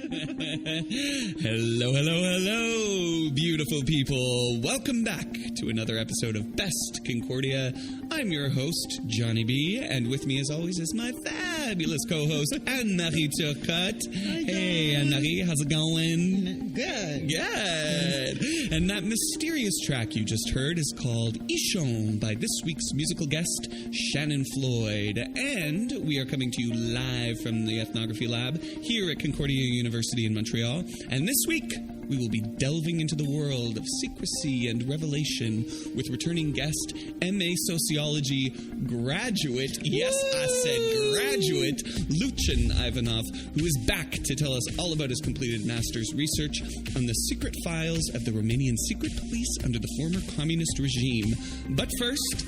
Hello, hello, hello, beautiful people. Welcome back to another episode of Best Concordia. I'm your host, Johnny B, and with me as always is my fabulous co-host, Anne-Marie Turcotte. Hey, Anne-Marie, how's it going? Good. Good. And that mysterious track you just heard is called Ichon by this week's musical guest, Shannon Floyd. And we are coming to you live from the Ethnography Lab here at Concordia University in Montreal. And this week, we will be delving into the world of secrecy and revelation with returning guest, MA Sociology graduate, yes, I said graduate, Lucian Ivanov, who is back to tell us all about his completed master's research on the secret files of the Romanian secret police under the former communist regime. But first,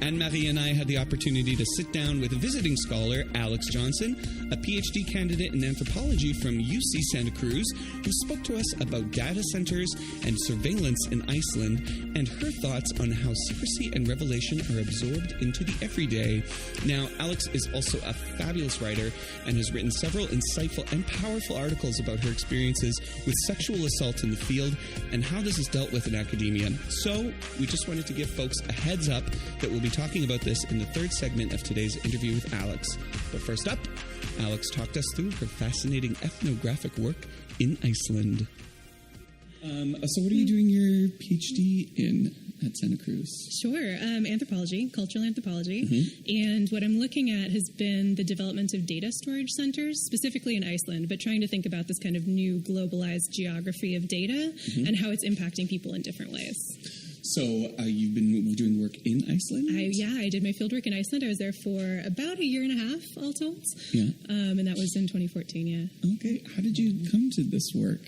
Anne-Marie and I had the opportunity to sit down with visiting scholar Alix Johnson, a PhD candidate in anthropology from UC Santa Cruz, who spoke to us about data centers and surveillance in Iceland and her thoughts on how secrecy and revelation are absorbed into the everyday. Now, Alix is also a fabulous writer and has written several insightful and powerful articles about her experiences with sexual assault in the field and how this is dealt with in academia. So, we just wanted to give folks a heads up that we'll be talking about this in the third segment of today's interview with Alix. But first up, Alix talked us through her fascinating ethnographic work in Iceland. So what are you doing your PhD in at Santa Cruz? Sure. Anthropology, cultural anthropology. Mm-hmm. And what I'm looking at has been the development of data storage centers, specifically in Iceland, but trying to think about this kind of new globalized geography of data and how it's impacting people in different ways. So you've been doing work in Iceland? I did my fieldwork in Iceland. I was there for about a year and a half, all told. Yeah. And that was in 2014, yeah. Okay. How did you come to this work?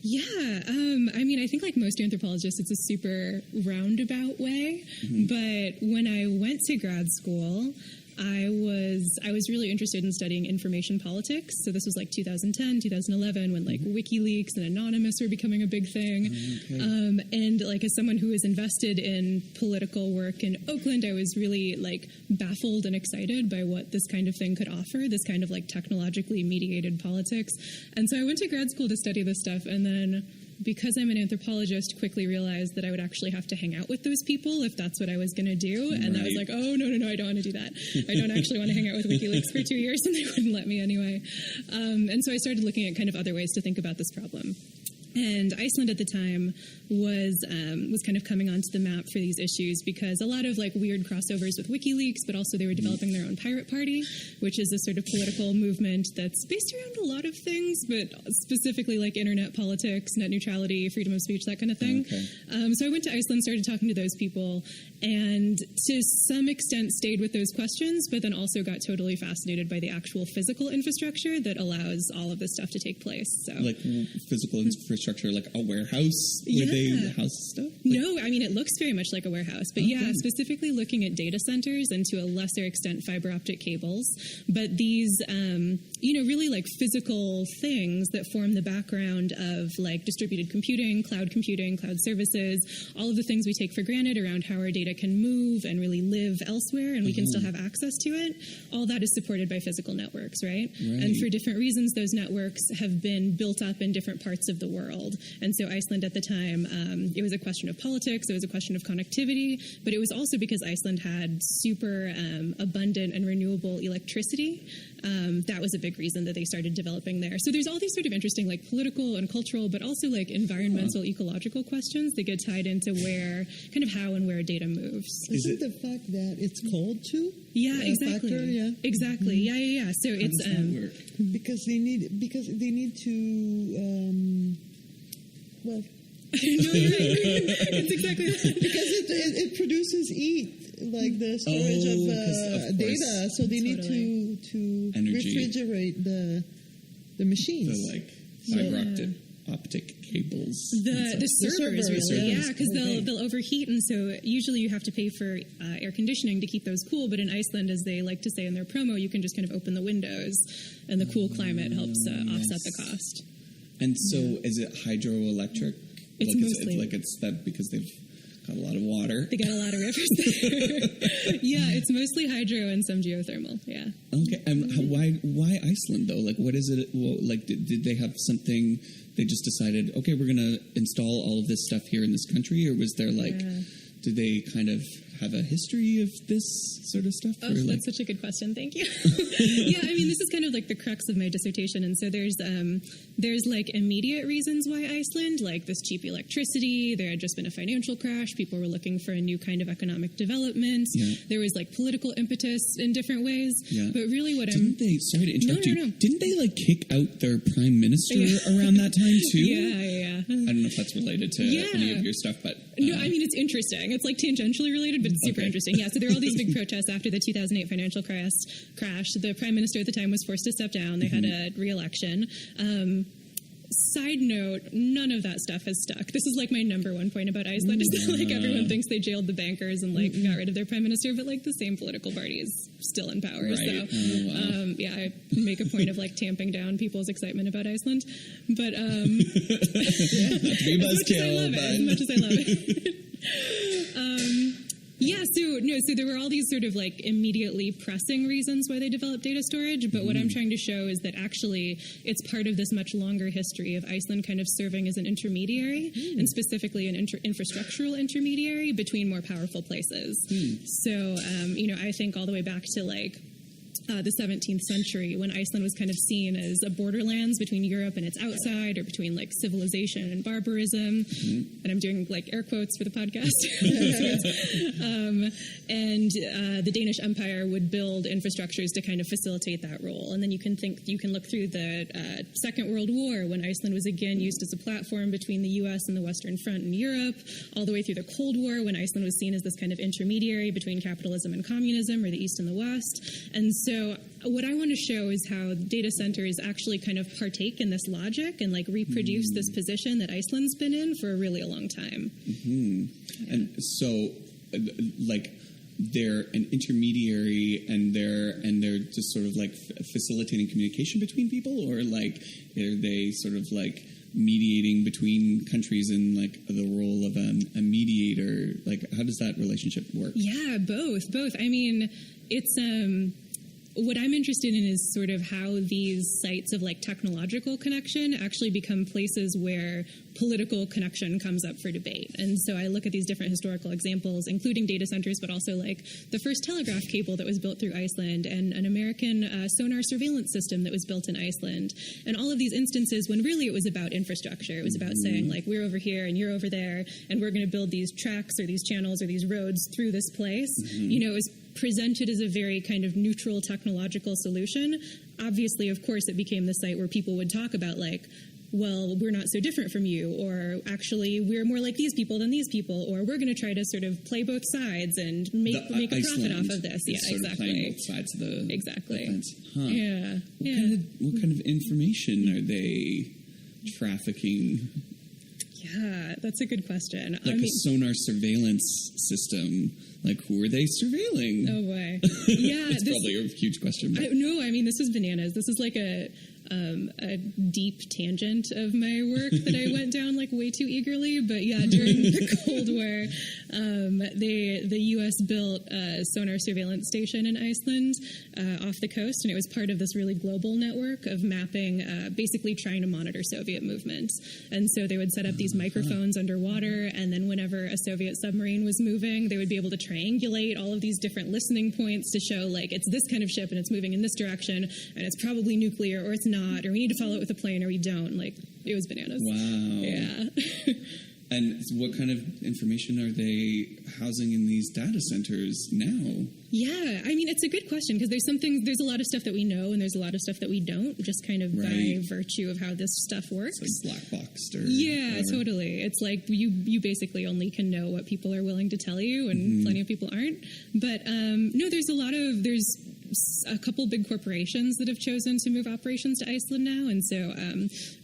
Yeah, I think like most anthropologists, it's a super roundabout way. Mm-hmm. But when I went to grad school, I was really interested in studying information politics. So this was like 2010, 2011, when like WikiLeaks and Anonymous were becoming a big thing. Okay. And like as someone who was invested in political work in Oakland, I was really like baffled and excited by what this kind of thing could offer, this kind of like technologically mediated politics. And so I went to grad school to study this stuff, and then because I'm an anthropologist, quickly realized that I would actually have to hang out with those people if that's what I was going to do. And I was like, oh, no, I don't want to do that. I don't actually want to hang out with WikiLeaks for 2 years, and they wouldn't let me anyway. And so I started looking at kind of other ways to think about this problem. And Iceland at the time was kind of coming onto the map for these issues because a lot of like weird crossovers with WikiLeaks, but also they were developing their own pirate party, which is a sort of political movement that's based around a lot of things, but specifically like internet politics, net neutrality, freedom of speech, that kind of thing. Okay. So I went to Iceland, started talking to those people, and to some extent stayed with those questions, but then also got totally fascinated by the actual physical infrastructure that allows all of this stuff to take place. So, like physical infrastructure, like a warehouse where they house stuff? No, it looks very much like a warehouse. But specifically looking at data centers and to a lesser extent fiber optic cables. But these, really like physical things that form the background of like distributed computing, cloud services, all of the things we take for granted around how our data can move and really live elsewhere and we can still have access to it. All that is supported by physical networks, right? And for different reasons, those networks have been built up in different parts of the world. And so Iceland at the time, it was a question of politics, it was a question of connectivity, but it was also because Iceland had super abundant and renewable electricity. That was a big reason that they started developing there. So there's all these sort of interesting like political and cultural, but also like environmental, ecological questions that get tied into where, kind of how and where data moves. Is it the fact that it's cold too? Yeah, exactly. Factor? Yeah. Exactly. Yeah. So how it's does that work? Because they need to well. No, you're right. It's exactly that. Because it produces heat, like the storage of data, so they need to refrigerate the machines. The fiber optic cables. The servers, really. Yeah, because they'll overheat, and so usually you have to pay for air conditioning to keep those cool. But in Iceland, as they like to say in their promo, you can just kind of open the windows, and the cool climate helps offset the cost. And so, is it hydroelectric? It's mostly it's that because they've Got a lot of water. They got a lot of rivers there. Yeah, it's mostly hydro and some geothermal. Yeah. Okay. Why Iceland though? Like, what is it? Well, like, did they have something? They just decided, okay, we're going to install all of this stuff here in this country, or was there like, did they kind of have a history of this sort of stuff? Oh, that's such a good question. Thank you. Yeah, I mean, this is kind of like the crux of my dissertation. And so there's like immediate reasons why Iceland, like this cheap electricity. There had just been a financial crash. People were looking for a new kind of economic development. Yeah. There was like political impetus in different ways. Yeah. But really sorry to interrupt you. No. Didn't they like kick out their prime minister around that time too? Yeah. I don't know if that's related to any of your stuff, but... No, I mean, it's interesting. It's like tangentially related, but it's super interesting. Yeah, so there were all these big protests after the 2008 financial crash. The prime minister at the time was forced to step down. They had a re-election. Side note, none of that stuff has stuck. This is like my number one point about Iceland is that like everyone thinks they jailed the bankers and like got rid of their prime minister, but like the same political party is still in power. Right. So I make a point of like tamping down people's excitement about Iceland. But as much as I love it. So there were all these sort of like immediately pressing reasons why they developed data storage, but what I'm trying to show is that actually it's part of this much longer history of Iceland kind of serving as an intermediary, and specifically an infrastructural intermediary between more powerful places. So, I think all the way back to like the 17th century, when Iceland was kind of seen as a borderlands between Europe and its outside, or between like civilization and barbarism. And I'm doing like air quotes for the podcast. The Danish Empire would build infrastructures to kind of facilitate that role. And then you can look through the Second World War, when Iceland was again used as a platform between the U.S. and the Western Front in Europe, all the way through the Cold War, when Iceland was seen as this kind of intermediary between capitalism and communism, or the East and the West. And so what I want to show is how data centers actually kind of partake in this logic and like reproduce this position that Iceland's been in for a really long time. Yeah. And so, like, they're an intermediary, and they're just sort of like facilitating communication between people, or like are they sort of like mediating between countries in like the role of a mediator? Like, how does that relationship work? Yeah, both. I mean, it's what I'm interested in is sort of how these sites of like technological connection actually become places where political connection comes up for debate. And so I look at these different historical examples, including data centers, but also like the first telegraph cable that was built through Iceland, and an American sonar surveillance system that was built in Iceland. And all of these instances when really it was about infrastructure. It was about saying like, we're over here and you're over there, and we're going to build these tracks or these channels or these roads through this place. It was presented as a very kind of neutral technological solution. Obviously, of course, it became the site where people would talk about like, well, we're not so different from you, or actually we're more like these people than these people, or we're going to try to sort of play both sides and make a profit off of this. Yeah, exactly. Playing both sides of the fence. Huh. Yeah. What kind of information are they trafficking? Yeah, that's a good question. Like a sonar surveillance system. Like, who are they surveilling? Oh, boy. Yeah. It's probably a huge question. No, I mean, this is bananas. This is like a deep tangent of my work that I went down like way too eagerly. But yeah, during the Cold War, the U.S. built a sonar surveillance station in Iceland off the coast, and it was part of this really global network of mapping, basically trying to monitor Soviet movements. And so they would set up these microphones underwater, and then whenever a Soviet submarine was moving, they would be able to triangulate all of these different listening points to show like, it's this kind of ship and it's moving in this direction, and it's probably nuclear, or it's not, or we need to follow it with a plane, or we don't. Like, it was bananas. Wow. Yeah. And what kind of information are they housing in these data centers now? Yeah, I mean, it's a good question, because there's a lot of stuff that we know, and there's a lot of stuff that we don't, just kind of by virtue of how this stuff works. It's like black boxed, or yeah, whatever. Totally. It's like you basically only can know what people are willing to tell you, and plenty of people aren't. But no, there's a couple big corporations that have chosen to move operations to Iceland now, and so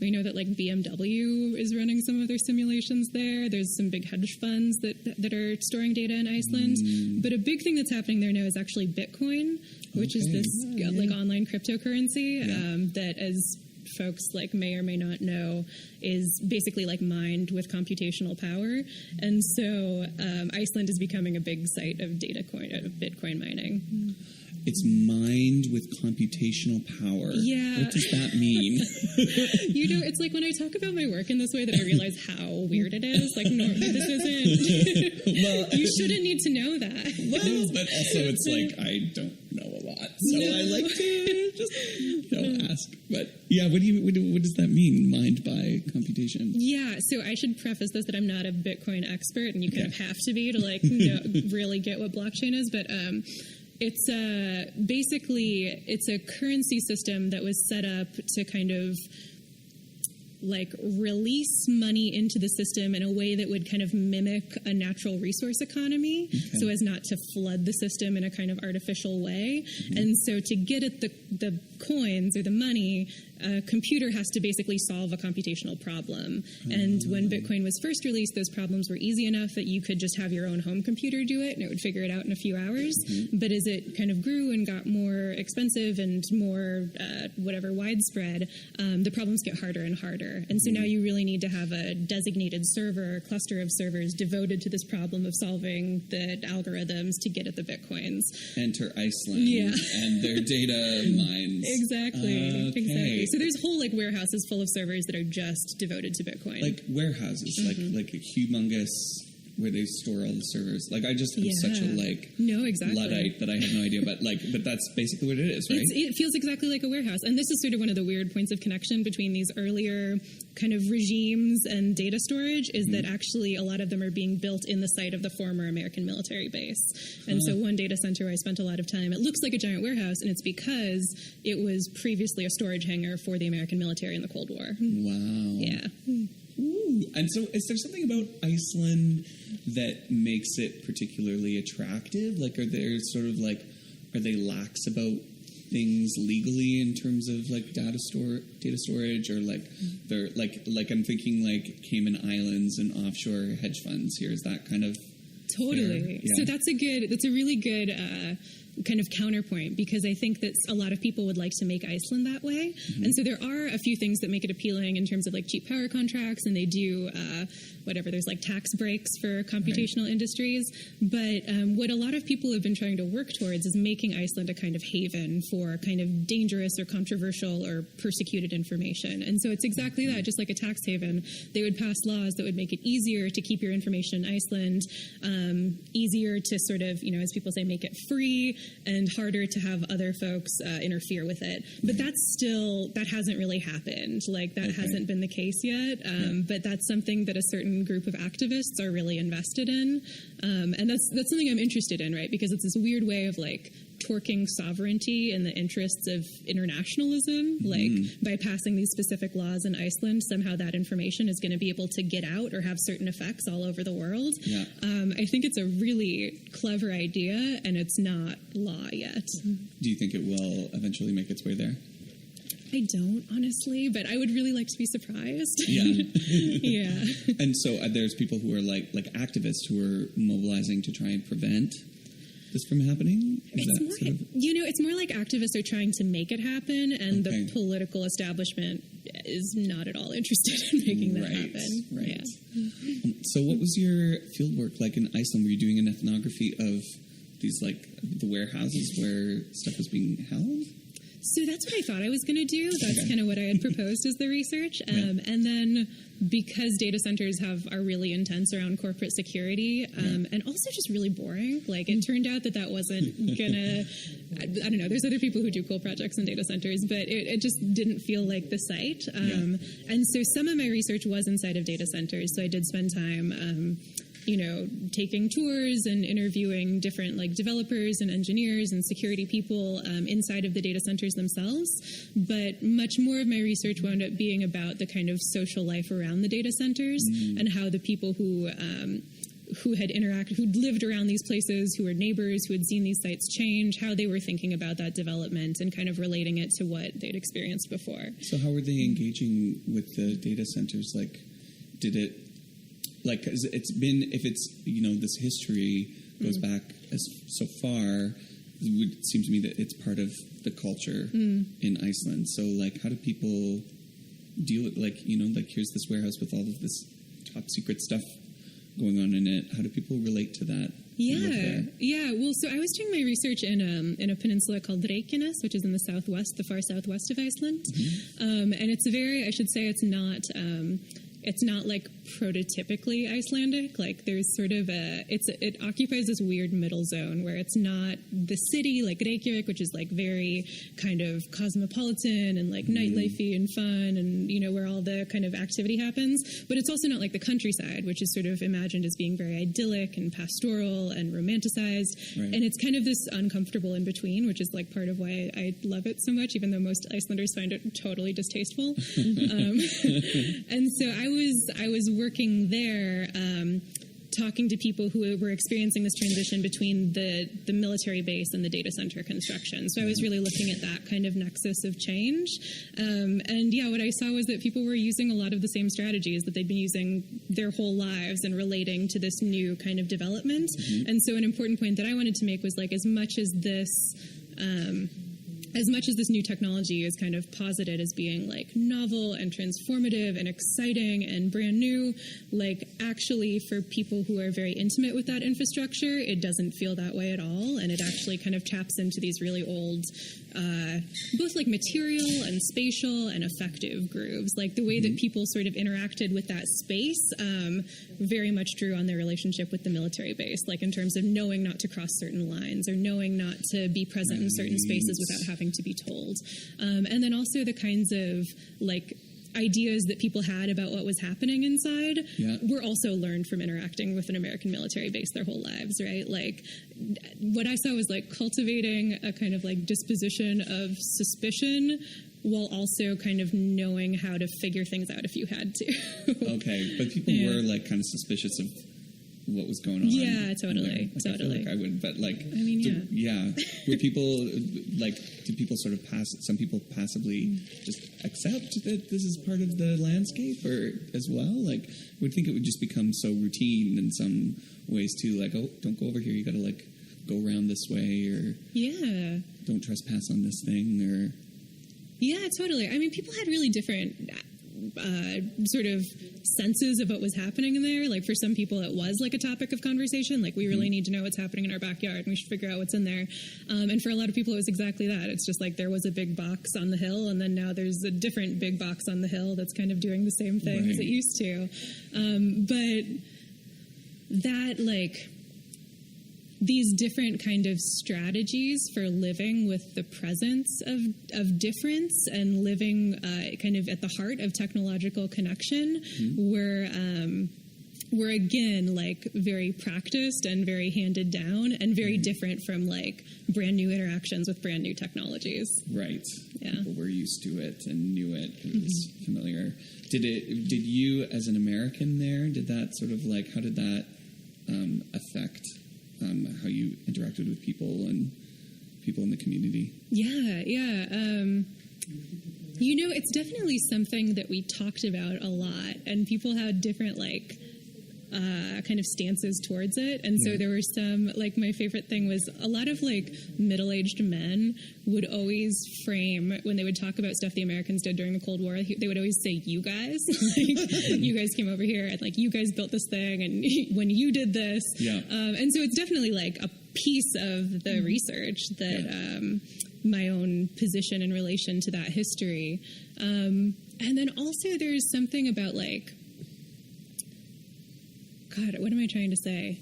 we know that like BMW is running some of their simulations there. There's some big hedge funds that are storing data in Iceland. But a big thing that's happening there now is actually Bitcoin, which is this like online cryptocurrency that is folks like may or may not know is basically like mined with computational power. And so Iceland is becoming a big site of Bitcoin mining. It's mined with computational power. Yeah. What does that mean? It's like when I talk about my work in this way that I realize how weird it is. Like, no, this isn't. Well, you shouldn't need to know that. Well, but also it's like, I don't know a lot. So I like to just, ask. But yeah, what does that mean, mined by computation? Yeah, so I should preface this that I'm not a Bitcoin expert, and you kind of have to be to really get what blockchain is, but it's basically it's a currency system that was set up to kind of like release money into the system in a way that would kind of mimic a natural resource economy, so as not to flood the system in a kind of artificial way. And so to get at the coins or the money, a computer has to basically solve a computational problem. And when Bitcoin was first released, those problems were easy enough that you could just have your own home computer do it, and it would figure it out in a few hours. But as it kind of grew and got more expensive and more widespread, the problems get harder and harder. And so now you really need to have a designated server, a cluster of servers devoted to this problem of solving the algorithms to get at the Bitcoins. Enter Iceland and their data mines. Exactly. Exactly. So there's whole like warehouses full of servers that are just devoted to Bitcoin. Like warehouses, like a humongous where they store all the servers. Like I just am such a Luddite that I have no idea, but that's basically what it is, right? It feels exactly like a warehouse, and this is sort of one of the weird points of connection between these earlier kind of regimes and data storage is that actually a lot of them are being built in the site of the former American military base. And so one data center where I spent a lot of time, it looks like a giant warehouse, and it's because it was previously a storage hangar for the American military in the Cold War. Wow. Yeah. Ooh. And so is there something about Iceland that makes it particularly attractive? Like, are they lax about things legally in terms of like data storage, or like they're like I'm thinking like Cayman Islands and offshore hedge funds here? Is that kind of totally? Yeah. So that's a really good kind of counterpoint, because I think that a lot of people would like to make Iceland that way. And so there are a few things that make it appealing in terms of like cheap power contracts, and they do there's like tax breaks for computational industries. But what a lot of people have been trying to work towards is making Iceland a kind of haven for kind of dangerous or controversial or persecuted information. And so it's exactly that, just like a tax haven. They would pass laws that would make it easier to keep your information in Iceland, easier to sort of, as people say, make it free, and harder to have other folks interfere with it. But that hasn't really happened. Like, that hasn't been the case yet. But that's something that a certain group of activists are really invested in. And that's something I'm interested in, right? Because it's this weird way of, like, torquing sovereignty in the interests of internationalism. Like, by passing these specific laws in Iceland, somehow that information is going to be able to get out or have certain effects all over the world. Yeah. I think it's a really clever idea, and it's not law yet. Do you think it will eventually make its way there? I don't, honestly, but I would really like to be surprised. Yeah. Yeah. And so there's people who are like activists who are mobilizing to try and prevent this from happening? It's more like activists are trying to make it happen, and the political establishment is not at all interested in making that happen. Right. Yeah. So what was your fieldwork like in Iceland? Were you doing an ethnography of these, like, the warehouses where stuff was being held? So that's what I thought I was going to do. That's kind of what I had proposed as the research. And then because data centers are really intense around corporate security, and also just really boring, like, it turned out that wasn't going to, I don't know, there's other people who do cool projects in data centers, but it just didn't feel like the site. And so some of my research was inside of data centers. So I did spend time taking tours and interviewing different like developers and engineers and security people inside of the data centers themselves. But much more of my research wound up being about the kind of social life around the data centers and how the people who had interacted, who'd lived around these places, who were neighbors, who had seen these sites change, how they were thinking about that development and kind of relating it to what they'd experienced before. So how were they engaging with the data centers? Like, did it, like, cause if it's, this history goes back so far, it would seem to me that it's part of the culture in Iceland. So, like, how do people deal with, like, you know, like here's this warehouse with all of this top secret stuff going on in it. How do people relate to that? Yeah. Well, so I was doing my research in a peninsula called Reykjanes, which is in the southwest, the far southwest of Iceland. And it's I should say it's not like prototypically Icelandic. Like there's sort of it occupies this weird middle zone where it's not the city like Reykjavik, which is like very kind of cosmopolitan and like nightlifey and fun and, you know, where all the kind of activity happens. But it's also not like the countryside, which is sort of imagined as being very idyllic and pastoral and romanticized. Right. And it's kind of this uncomfortable in between, which is like part of why I love it so much, even though most Icelanders find it totally distasteful. And so I was working there, talking to people who were experiencing this transition between the military base and the data center construction. So I was really looking at that kind of nexus of change. And yeah, what I saw was that people were using a lot of the same strategies that they'd been using their whole lives and relating to this new kind of development. And so an important point that I wanted to make was like, as much as this new technology is kind of posited as being like novel and transformative and exciting and brand new, like actually for people who are very intimate with that infrastructure, it doesn't feel that way at all. And it actually kind of taps into these really old, both like material and spatial and affective grooves. Like the way that people sort of interacted with that space very much drew on their relationship with the military base, like in terms of knowing not to cross certain lines or knowing not to be present in certain spaces without having to be told. And then also the kinds of like ideas that people had about what was happening inside were also learned from interacting with an American military base their whole lives, right? Like what I saw was like cultivating a kind of like disposition of suspicion while also kind of knowing how to figure things out if you had to. Okay, but people were like kind of suspicious of what was going on. Yeah, totally. Like, totally. I feel like I would, but like, I mean, were people like, did people sort of some people passively just accept that this is part of the landscape or as well? Like, I would think it would just become so routine in some ways too, like, oh, don't go over here, you gotta like go around this way, or don't trespass on this thing, or... Yeah, totally. I mean, people had really different sort of senses of what was happening in there. Like for some people it was like a topic of conversation, like we really need to know what's happening in our backyard and we should figure out what's in there. And for a lot of people it was exactly that. It's just like there was a big box on the hill and then now there's a different big box on the hill that's kind of doing the same thing as it used to. But that like these different kind of strategies for living with the presence of difference and living kind of at the heart of technological connection were again like very practiced and very handed down and very different from like brand new interactions with brand new technologies. Right. Yeah. People were used to it and knew it. It was familiar. Did you as an American there, did that sort of like, how did that affect how you interacted with people and people in the community? Yeah. You know, it's definitely something that we talked about a lot, and people had different, like, kind of stances towards it. And so there were some, like, my favorite thing was a lot of, like, middle-aged men would always frame, when they would talk about stuff the Americans did during the Cold War, they would always say, you guys. Like, you guys came over here, and, like, you guys built this thing, and when you did this. Yeah. And so it's definitely, like, a piece of the research that my own position in relation to that history. And then also there's something about, like, God, what am I trying to say?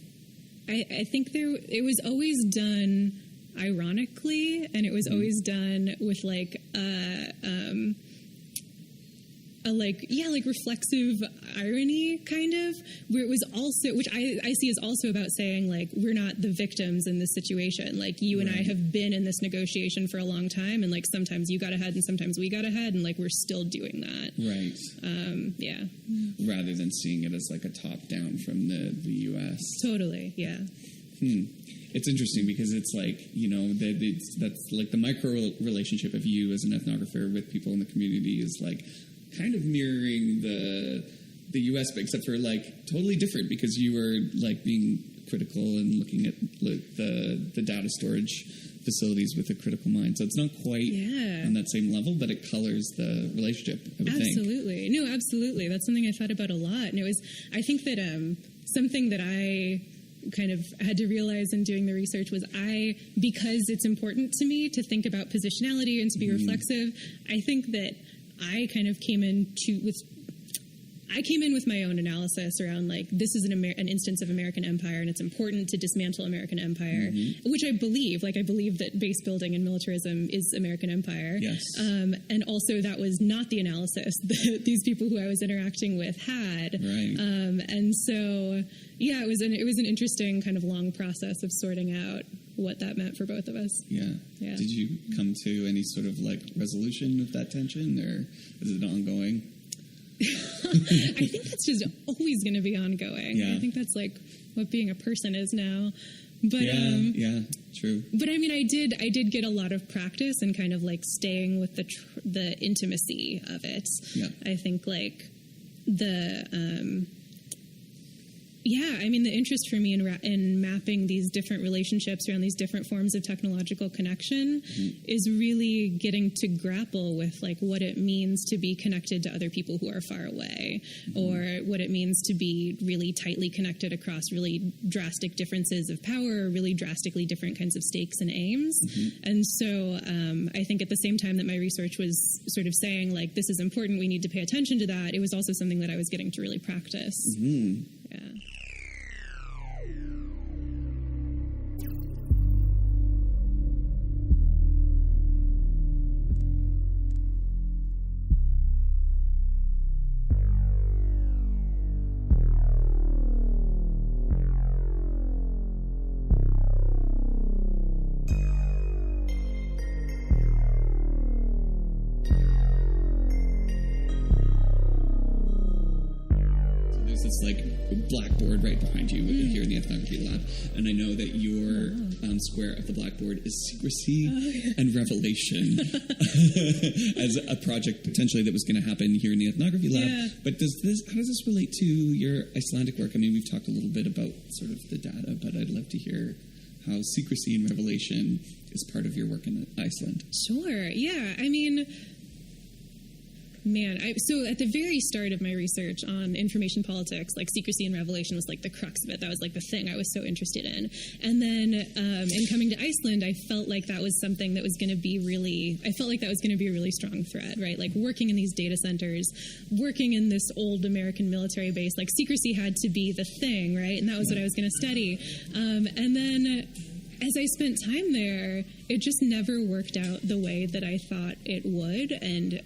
I think it was always done ironically, and it was always done with like like reflexive irony, kind of, where it was also, which I see as also about saying like we're not the victims in this situation. Like you and I have been in this negotiation for a long time, and like sometimes you got ahead and sometimes we got ahead, and like we're still doing that. Right. Yeah. Rather than seeing it as like a top down from the U.S. Totally. Yeah. It's interesting because it's like, you know, that's like the micro relationship of you as an ethnographer with people in the community is like kind of mirroring the U.S., but except for like totally different because you were like being critical and looking at like, the data storage facilities with a critical mind. So it's not quite on that same level, but it colors the relationship, I would think. Absolutely. No, absolutely. That's something I thought about a lot. And I think that something that I kind of had to realize in doing the research was because it's important to me to think about positionality and to be reflexive, I think that I kind of came in with my own analysis around, like, this is an instance of American empire, and it's important to dismantle American empire, which I believe. Like, I believe that base building and militarism is American empire. Yes. And also that was not the analysis that these people who I was interacting with had. Right. And so, yeah, it was an interesting kind of long process of sorting out what that meant for both of us. Yeah. Did you come to any sort of, like, resolution of that tension, or is it ongoing? I think that's just always going to be ongoing. Yeah. I think that's like what being a person is now. But yeah, true. But I mean, I did get a lot of practice and kind of like staying with the intimacy of it. Yeah. I think like the interest for me in mapping these different relationships around these different forms of technological connection is really getting to grapple with like what it means to be connected to other people who are far away, or what it means to be really tightly connected across really drastic differences of power, or really drastically different kinds of stakes and aims. And so I think at the same time that my research was sort of saying like, this is important, we need to pay attention to that, it was also something that I was getting to really practice. Yeah. Blackboard right behind you here in the ethnography lab, and I know that your square of the blackboard is Secrecy and Revelation as a project potentially that was going to happen here in the ethnography lab. But how does this relate to your Icelandic work? I mean, we've talked a little bit about sort of the data, but I'd love to hear how Secrecy and Revelation is part of your work in Iceland. Sure. Yeah. I mean, so at the very start of my research on information politics, like Secrecy and Revelation was like the crux of it. That was like the thing I was so interested in. And then in coming to Iceland, I felt like that was something that was going to be a really strong thread, right? Like working in these data centers, working in this old American military base, like Secrecy had to be the thing, right? And that was what I was going to study. And then as I spent time there, it just never worked out the way that I thought it would, and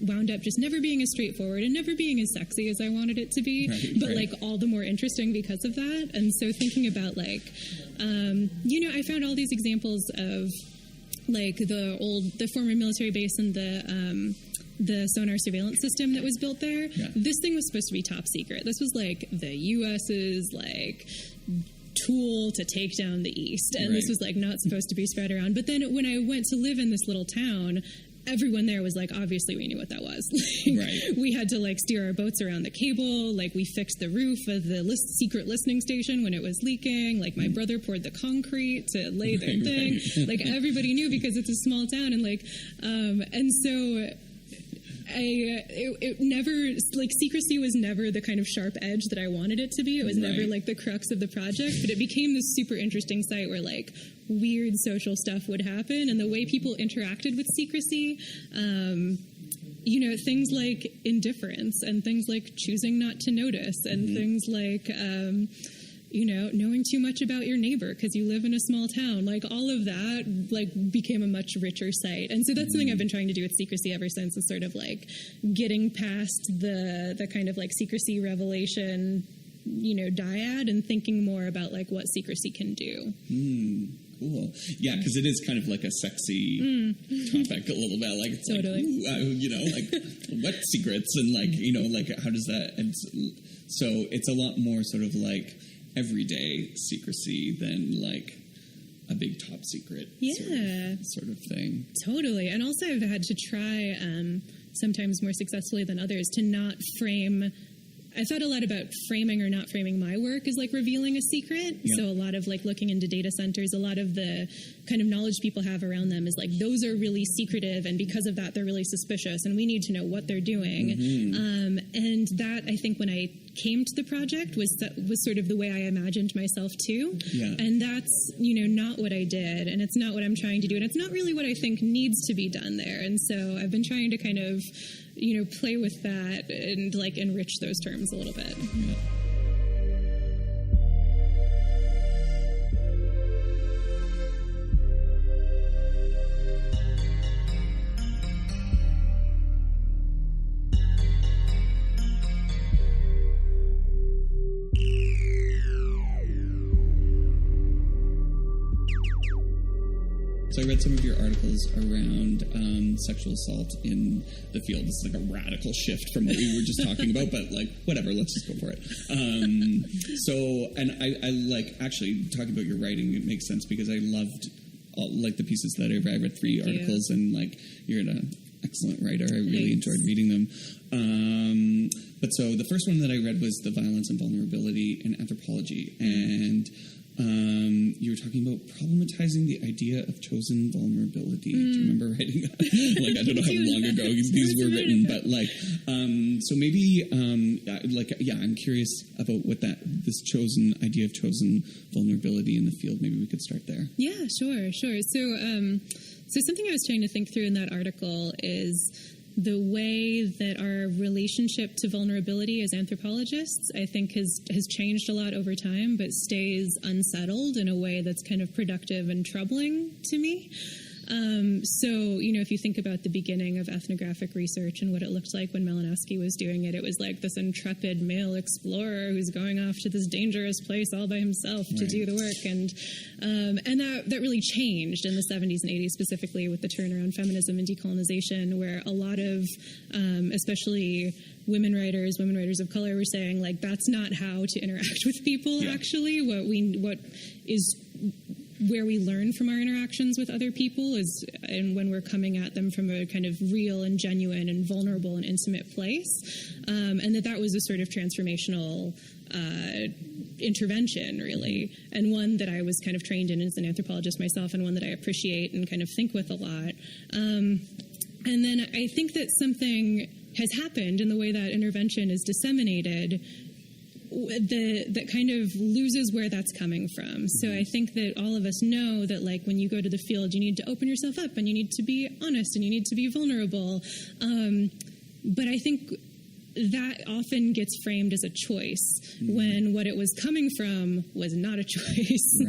wound up just never being as straightforward and never being as sexy as I wanted it to be, but like all the more interesting because of that. And so thinking about like, I found all these examples of like the former military base and the sonar surveillance system that was built there. Yeah. This thing was supposed to be top secret. This was like the U.S.'s like tool to take down the East, and this was like not supposed to be spread around. But then when I went to live in this little town, everyone there was like, obviously we knew what that was. We had to like steer our boats around the cable, like we fixed the roof of the secret listening station when it was leaking, like my brother poured the concrete to lay their thing. Like everybody knew because it's a small town, and like and so it never, like, Secrecy was never the kind of sharp edge that I wanted it to be. It was never, like, the crux of the project, but it became this super interesting site where, like, weird social stuff would happen, and the way people interacted with Secrecy, things like indifference, and things like choosing not to notice, and things like, knowing too much about your neighbor because you live in a small town, like all of that, like became a much richer site. And so that's something I've been trying to do with Secrecy ever since, is sort of like getting past the kind of like Secrecy Revelation, dyad, and thinking more about like what Secrecy can do. Cool. Yeah, because it is kind of like a sexy topic a little bit. Like, it's totally. Like, what secrets, and like, like how does that, and so it's a lot more sort of like everyday secrecy than like a big top secret sort of thing. Totally. And also I've had to try sometimes more successfully than others to not frame I thought a lot about framing or not framing my work as like revealing a secret. Yeah. So a lot of like looking into data centers, a lot of the kind of knowledge people have around them is like, those are really secretive, and because of that, they're really suspicious, and we need to know what they're doing. And that, I think, when I came to the project was sort of the way I imagined myself too. Yeah. And that's, not what I did, and it's not what I'm trying to do, and it's not really what I think needs to be done there. And so I've been trying to kind of, play with that and like enrich those terms a little bit. Yeah. So I read some of your articles around sexual assault in the field. This is like a radical shift from what we were just talking about, but like, whatever, let's just go for it. And I like, actually, talking about your writing, it makes sense because I loved the pieces that I read 3 articles, and like, you're an excellent writer. I really enjoyed reading them. But so the first one that I read was The Violence and Vulnerability in Anthropology, and you were talking about problematizing the idea of chosen vulnerability. Do you remember writing that? Like, I don't know how long ago these were written, but like, so maybe, I'm curious about what this idea of chosen vulnerability in the field. Maybe we could start there. Yeah, sure. So something I was trying to think through in that article is the way that our relationship to vulnerability as anthropologists, I think, has changed a lot over time, but stays unsettled in a way that's kind of productive and troubling to me. So, if you think about the beginning of ethnographic research and what it looked like when Malinowski was doing it, it was like this intrepid male explorer who's going off to this dangerous place all by himself to do the work. And that really changed in the 70s and 80s, specifically with the turnaround feminism and decolonization, where a lot of, especially women writers of color, were saying, like, that's not how to interact with people, actually. What is where we learn from our interactions with other people is, and when we're coming at them from a kind of real and genuine and vulnerable and intimate place, and that was a sort of transformational intervention, really, and one that I was kind of trained in as an anthropologist myself, and one that I appreciate and kind of think with a lot. And then I think that something has happened in the way that intervention is disseminated that kind of loses where that's coming from. So I think that all of us know that, like, when you go to the field, you need to open yourself up, and you need to be honest, and you need to be vulnerable. But I think that often gets framed as a choice when what it was coming from was not a choice.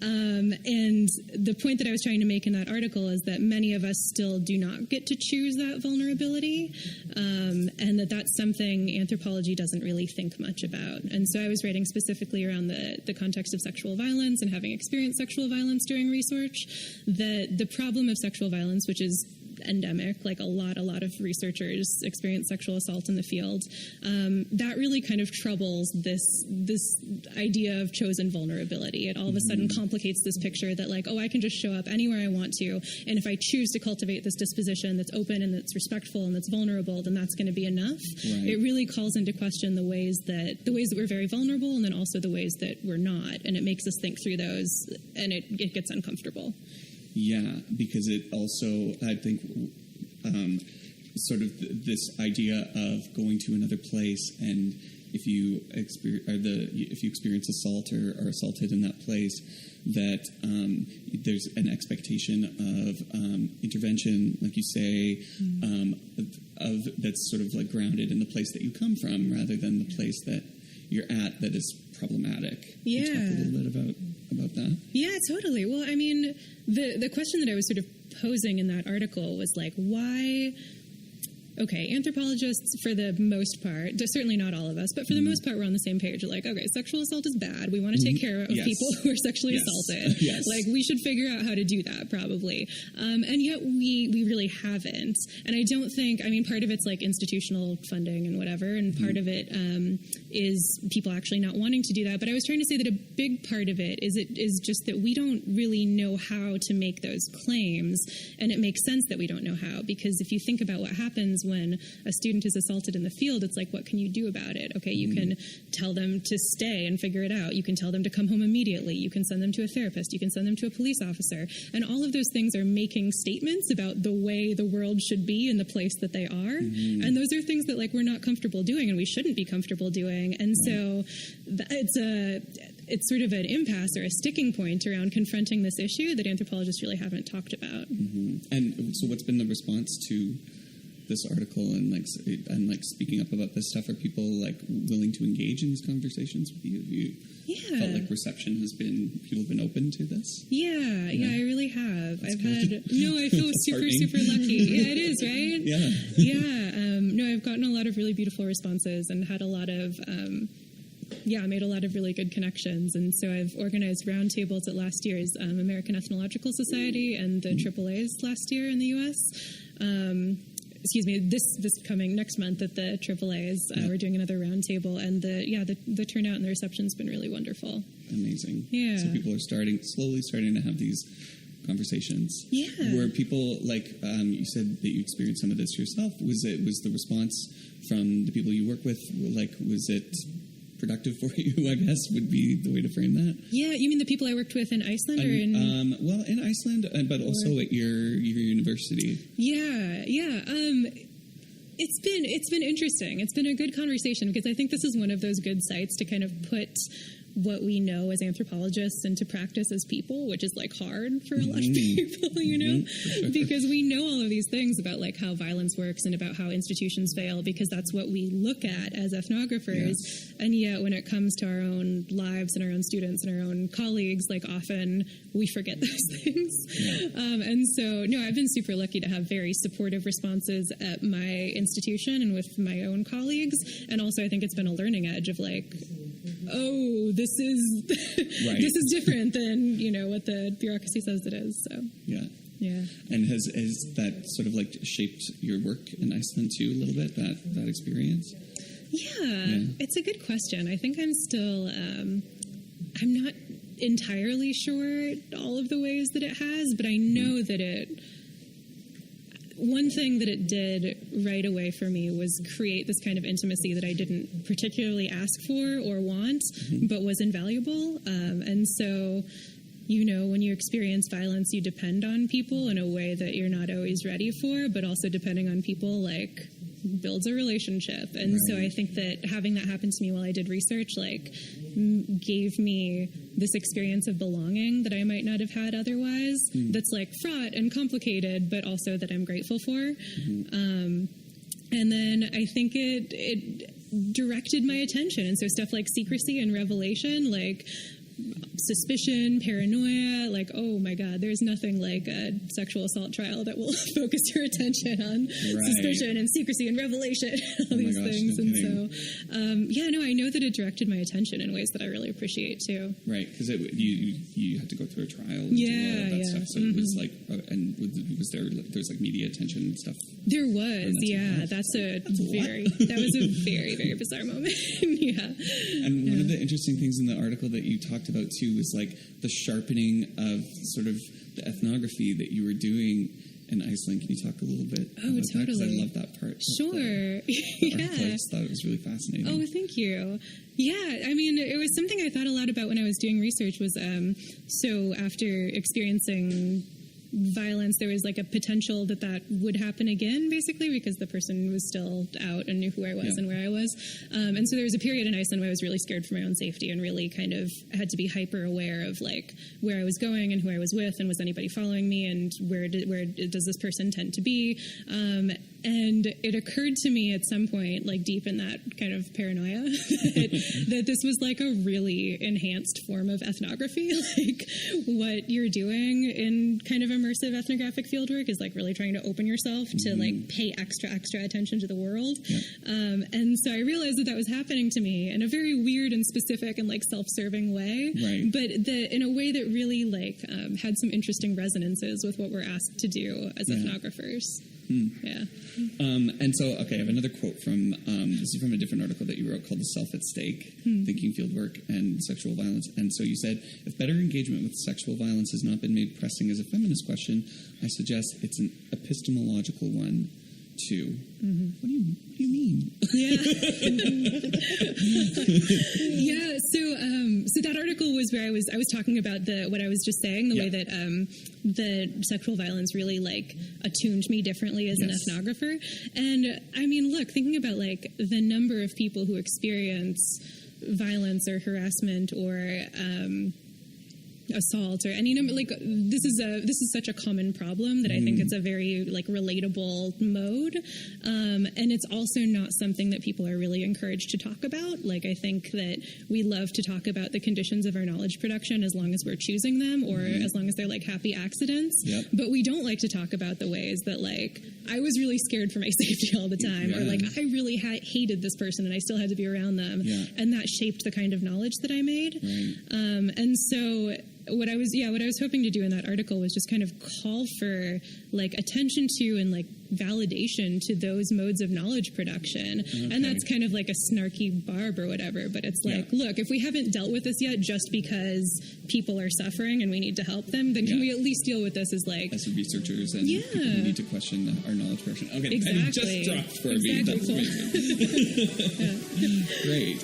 And the point that I was trying to make in that article is that many of us still do not get to choose that vulnerability, and that's something anthropology doesn't really think much about. And so I was writing specifically around the context of sexual violence and having experienced sexual violence during research, that the problem of sexual violence, which is endemic, like a lot of researchers experience sexual assault in the field, that really kind of troubles this idea of chosen vulnerability. It all of a sudden complicates this picture that, like, oh, I can just show up anywhere I want to, and if I choose to cultivate this disposition that's open and that's respectful and that's vulnerable, then that's going to be enough. It really calls into question the ways that we're very vulnerable, and then also the ways that we're not, and it makes us think through those, and it gets uncomfortable. Yeah, because it also, I think, sort of this idea of going to another place, and if you experience assault or are assaulted in that place, that there's an expectation of intervention, like you say, of that's sort of like grounded in the place that you come from, rather than the place that you're at that is problematic. Yeah. Can you talk a little bit about that? Yeah, totally. Well, I mean, the question that I was sort of posing in that article was like, why... Okay, anthropologists, for the most part, certainly not all of us, but for the most part, we're on the same page. We're like, okay, sexual assault is bad. We want to take care of people who are sexually assaulted. Like, we should figure out how to do that, probably. And yet we really haven't. And I don't think, I mean, part of it's like institutional funding and whatever, and part of it is people actually not wanting to do that. But I was trying to say that a big part of it is just that we don't really know how to make those claims, and it makes sense that we don't know how, because if you think about what happens is when a student is assaulted in the field, it's like, what can you do about it? Okay, you can tell them to stay and figure it out. You can tell them to come home immediately. You can send them to a therapist. You can send them to a police officer. And all of those things are making statements about the way the world should be in the place that they are. And those are things that, like, we're not comfortable doing and we shouldn't be comfortable doing. And so it's sort of an impasse or a sticking point around confronting this issue that anthropologists really haven't talked about. And so what's been the response to this article and speaking up about this stuff? Are people like willing to engage in these conversations with you? Have you felt like reception has been, people have been open to this? Yeah, I really have. I feel super lucky. Yeah, it is, right? No, I've gotten a lot of really beautiful responses and had a lot of made a lot of really good connections. And so I've organized roundtables at last year's American Ethnological Society and the AAA's last year in the U.S. This coming next month at the AAA's, we're doing another roundtable, and the turnout and the reception's been really wonderful. Amazing. Yeah. So people are slowly starting to have these conversations. Yeah. Were people like you said that you experienced some of this yourself? Was the response from the people you work with, like, was it productive for you, I guess, would be the way to frame that? Yeah, you mean the people I worked with in Iceland or in... in Iceland, but also at your university. Yeah. It's been interesting. It's been a good conversation because I think this is one of those good sites to kind of put what we know as anthropologists into practice as people, which is like hard for a lot of people, because we know all of these things about like how violence works and about how institutions fail, because that's what we look at as ethnographers. Yes. And yet when it comes to our own lives and our own students and our own colleagues, like often we forget those things. Yeah. And so, no, I've been super lucky to have very supportive responses at my institution and with my own colleagues. And also I think it's been a learning edge of like, oh, this is this is different than what the bureaucracy says it is. So yeah. And has that sort of like shaped your work in Iceland too a little bit? That experience? Yeah, it's a good question. I think I'm still I'm not entirely sure all of the ways that it has, but I know that one thing that it did right away for me was create this kind of intimacy that I didn't particularly ask for or want, but was invaluable. And so, when you experience violence, you depend on people in a way that you're not always ready for, but also depending on people, like, builds a relationship. And so I think that having that happen to me while I did research, like, gave me this experience of belonging that I might not have had otherwise, that's like fraught and complicated, but also that I'm grateful for. And then I think it directed my attention. And so stuff like secrecy and revelation, like suspicion, paranoia, like, oh my God, there's nothing like a sexual assault trial that will focus your attention on suspicion and secrecy and revelation, all these things. No kidding. I know that it directed my attention in ways that I really appreciate too. Right, because you had to go through a trial and do all of that stuff. So it was like, and was there's like media attention and stuff? There was, that was a very, very bizarre moment. And one of the interesting things in the article that you talked about too was like the sharpening of sort of the ethnography that you were doing in Iceland. Can you talk a little bit about that? Because I love that part. Sure. I just thought it was really fascinating. Oh, thank you. Yeah, I mean, it was something I thought a lot about when I was doing research was, so after experiencing violence, there was like a potential that would happen again, basically, because the person was still out and knew who I was and where I was. And so there was a period in Iceland where I was really scared for my own safety and really kind of had to be hyper aware of like where I was going and who I was with and was anybody following me and where does this person tend to be. And it occurred to me at some point, like deep in that kind of paranoia, that this was like a really enhanced form of ethnography. Like what you're doing in kind of immersive ethnographic fieldwork is like really trying to open yourself to like pay extra attention to the world. And so I realized that was happening to me in a very weird and specific and like self-serving way, but in a way that really like had some interesting resonances with what we're asked to do as ethnographers. And so, okay, I have another quote from, this is from a different article that you wrote called The Self at Stake, Thinking Fieldwork and Sexual Violence. And so you said, if better engagement with sexual violence has not been made pressing as a feminist question, I suggest it's an epistemological one. too. Mm-hmm. What do you mean? Yeah. Yeah. So that article was where I was talking about what I was just saying, the way that the sexual violence really like attuned me differently as an ethnographer. And I mean, look, thinking about like the number of people who experience violence or harassment or assault or any number, like this is such a common problem that I think it's a very like relatable mode, and it's also not something that people are really encouraged to talk about. Like I think that we love to talk about the conditions of our knowledge production as long as we're choosing them or as long as they're like happy accidents, but we don't like to talk about the ways that like I was really scared for my safety all the time, or like I really hated this person and I still had to be around them, and that shaped the kind of knowledge that I made. And so what I was hoping to do in that article was just kind of call for like attention to and like validation to those modes of knowledge production. And that's kind of like a snarky barb or whatever, but it's like, look, if we haven't dealt with this yet just because people are suffering and we need to help them, then can we at least deal with this as like as researchers and people who need to question our knowledge production. Okay, exactly. And you just dropped for me. That's amazing. Great.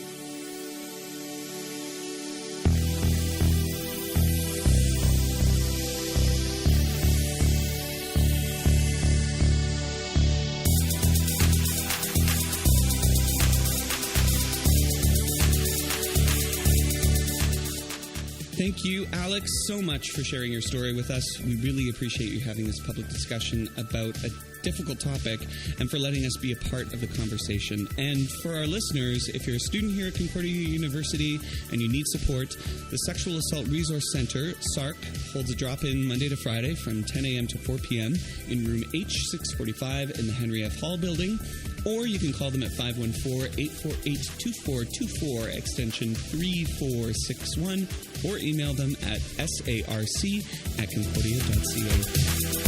Thank you, Alix, so much for sharing your story with us. We really appreciate you having this public discussion about a difficult topic and for letting us be a part of the conversation. And for our listeners, if you're a student here at Concordia University and you need support, the Sexual Assault Resource Center, SARC, holds a drop-in Monday to Friday from 10 a.m. to 4 p.m. in room H645 in the Henry F. Hall building. Or you can call them at 514-848-2424, extension 3461, or email them at sarc@concordia.ca.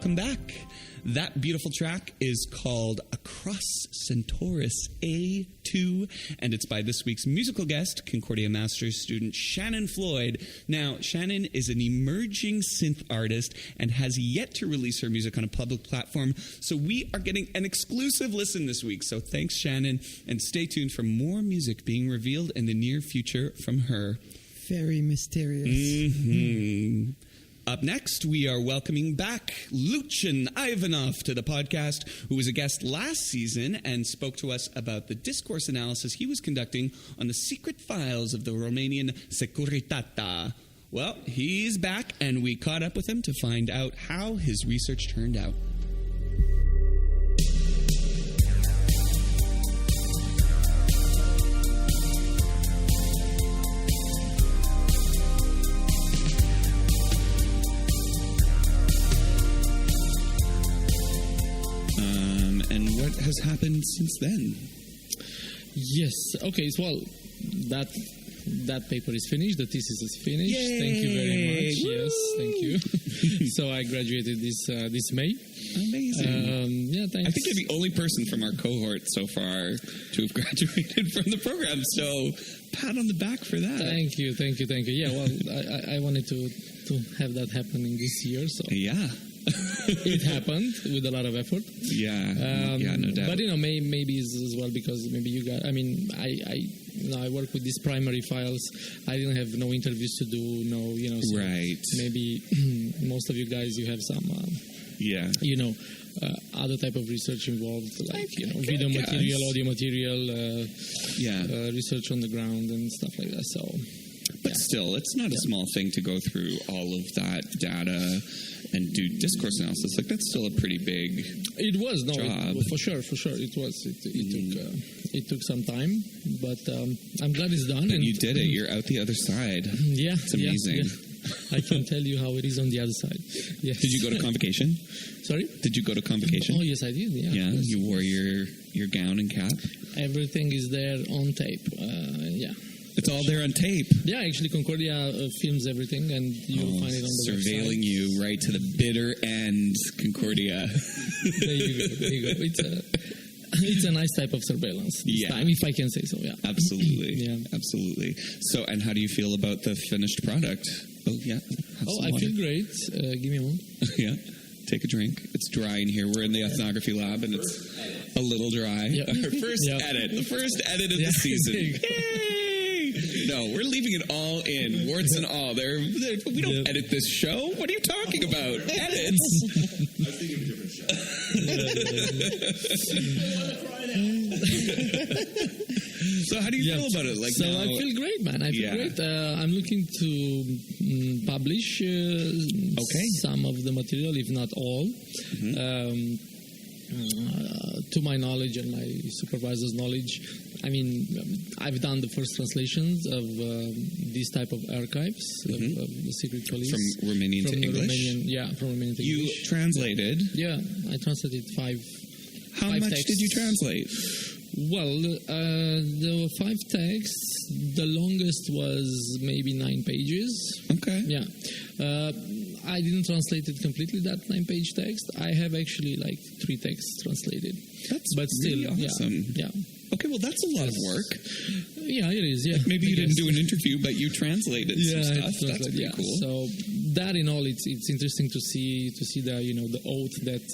welcome back. That beautiful track is called Across Centaurus A2, and it's by this week's musical guest, Concordia Master's student Shannon Floyd. Now, Shannon is an emerging synth artist and has yet to release her music on a public platform, so we are getting an exclusive listen this week. So thanks, Shannon, and stay tuned for more music being revealed in the near future from her. Very mysterious. Mm-hmm. Up next, we are welcoming back Lucian Ivanov to the podcast, who was a guest last season and spoke to us about the discourse analysis he was conducting on the secret files of the Romanian Securitate. Well, he's back, and we caught up with him to find out how his research turned out. What has happened since then? Yes. Okay. Well, that paper is finished. The thesis is finished. Yay! Thank you very much. Woo! Yes. Thank you. So I graduated this May. Amazing. Yeah. Thanks. I think you're the only person from our cohort so far to have graduated from the program. So pat on the back for that. Thank you. Yeah. Well, I wanted to have that happening this year. So Yeah. it happened with a lot of effort. Yeah, no doubt. But maybe it's as well because maybe you got. I mean, I work with these primary files. I didn't have no interviews to do. So right. Maybe most of you guys, you have some. Other type of research involved, like video material, audio material, research on the ground and stuff like that. So, but still, it's not a small thing to go through all of that data and do discourse analysis. Like, that's still a pretty big job. For sure. It was. It took some time, but I'm glad it's done. And you did it. You're out the other side. Yeah, it's amazing. Yeah. I can tell you how it is on the other side. Yes. Did you go to convocation? Sorry? Did you go to convocation? Oh, yes, I did. Yeah. Yeah, you wore your gown and cap. Everything is there on tape. Yeah. It's all there on tape. Yeah, actually, Concordia films everything, and you'll find it on the website. Surveilling you right to the bitter end, Concordia. There you go. It's a nice type of surveillance this time, if I can say so. Yeah, absolutely. Absolutely. So, and how do you feel about the finished product? Oh, yeah. I feel great. Give me a moment. Yeah. Take a drink. It's dry in here. We're in the ethnography lab, and it's a little dry. Yep. Our first edit. The first edit of the season. Yay! No, we're leaving it all in, warts and all. We don't edit this show. What are you talking about? Edits? I was thinking of a different show. So how do you feel about it? I feel great, man. I feel great. I'm looking to publish some of the material, if not all. Mm-hmm. To my knowledge and my supervisor's knowledge, I mean, I've done the first translations of these type of archives of the secret police. From Romanian to English? From Romanian to English. You translated? Yeah, I translated five. How much texts. did you translate? Well, there were 5 texts. The longest was maybe 9 pages. Okay. Yeah. I didn't translate it completely, that 9-page text. I have actually 3 texts translated. That's really awesome. Yeah. Okay, well, that's a lot of work. Yeah, it is, yeah. Maybe you didn't do an interview, but you translated some stuff. That's pretty cool. So that in all, it's interesting to see the oath that